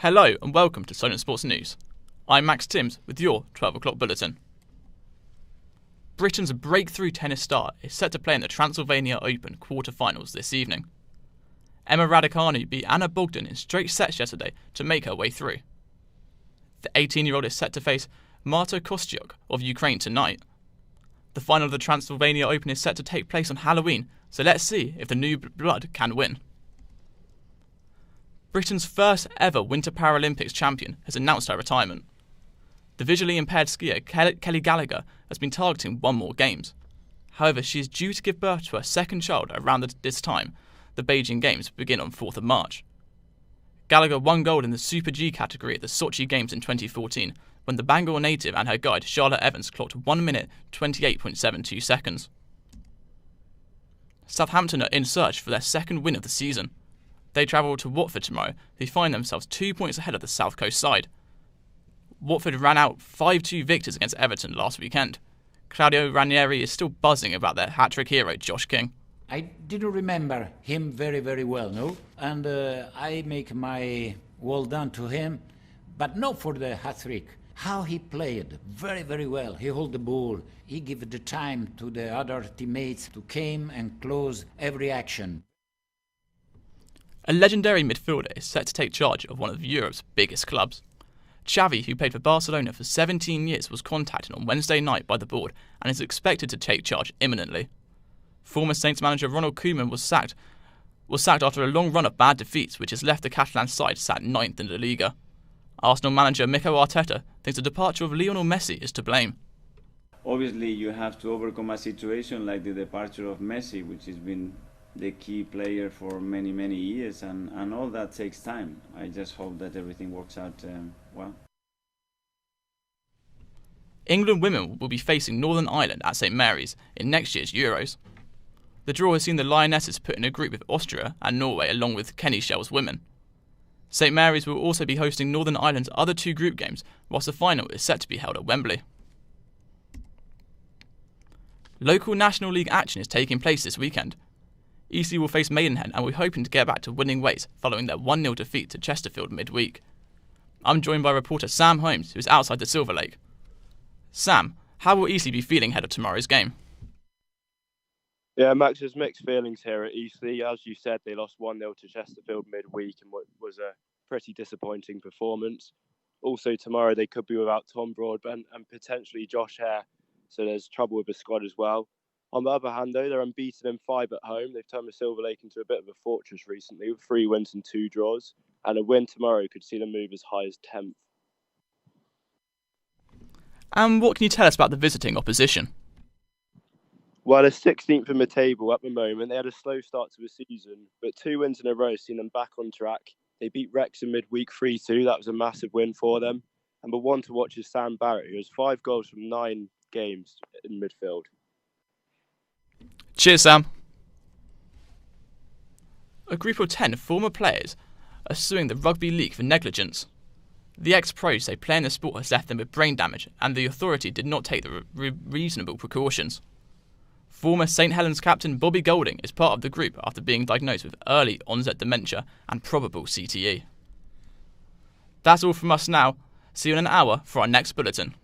Hello and welcome to Solent Sports News. I'm Max Timms with your 12 o'clock bulletin. Britain's breakthrough tennis star is set to play in the Transylvania Open quarter-finals this evening. Emma Raducanu beat Anna Bogdan in straight sets yesterday to make her way through. The 18-year-old is set to face Marta Kostyuk of Ukraine tonight. The final of the Transylvania Open is set to take place on Halloween, so let's see if the new blood can win. Britain's first ever Winter Paralympics champion has announced her retirement. The visually impaired skier Kelly Gallagher has been targeting one more Games. However, she is due to give birth to her second child around this time. The Beijing Games begin on 4th of March. Gallagher won gold in the Super G category at the Sochi Games in 2014, when the Bangor native and her guide Charlotte Evans clocked 1 minute 28.72 seconds. Southampton are in search for their second win of the season. They travel to Watford tomorrow, who find themselves 2 points ahead of the South Coast side. Watford ran out 5-2 victors against Everton last weekend. Claudio Ranieri is still buzzing about their hat-trick hero Josh King. I didn't remember him very well, no? And I make my well done to him, but not for the hat-trick. How he played, very well. He hold the ball. He give the time to the other teammates to come and close every action. A legendary midfielder is set to take charge of one of Europe's biggest clubs. Xavi, who played for Barcelona for 17 years, was contacted on Wednesday night by the board and is expected to take charge imminently. Former Saints manager Ronald Koeman was sacked after a long run of bad defeats, which has left the Catalan side sat 9th in the Liga. Arsenal manager Mikel Arteta thinks the departure of Lionel Messi is to blame. Obviously, you have to overcome a situation like the departure of Messi, which has been the key player for many years, and all that takes time. I just hope that everything works out well. England women will be facing Northern Ireland at St Mary's in next year's Euros. The draw has seen the Lionesses put in a group with Austria and Norway along with Kenny Shell's women. St Mary's will also be hosting Northern Ireland's other two group games, whilst the final is set to be held at Wembley. Local National League action is taking place this weekend. Eastleigh will face Maidenhead and we're hoping to get back to winning ways following their 1-0 defeat to Chesterfield midweek. I'm joined by reporter Sam Holmes, who is outside the Silver Lake. Sam, how will Eastleigh be feeling ahead of tomorrow's game? Yeah, Max, there's mixed feelings here at Eastleigh. As you said, they lost 1-0 to Chesterfield midweek in what was a pretty disappointing performance. Also, tomorrow they could be without Tom Broadbent and potentially Josh Hare, so there's trouble with the squad as well. On the other hand, though, they're unbeaten in 5 at home. They've turned the Silver Lake into a bit of a fortress recently with 3 wins and 2 draws. And a win tomorrow could see them move as high as 10th. And what can you tell us about the visiting opposition? Well, they're 16th in the table at the moment. They had a slow start to the season, but 2 wins in a row seen them back on track. They beat Wrexham midweek 3-2. That was a massive win for them. And the one to watch is Sam Barrett, who has 5 goals from 9 games in midfield. Cheers, Sam. A group of 10 former players are suing the Rugby League for negligence. The ex-pros say playing the sport has left them with brain damage and the authority did not take the reasonable precautions. Former St Helens captain Bobby Golding is part of the group after being diagnosed with early onset dementia and probable CTE. That's all from us now. See you in an hour for our next bulletin.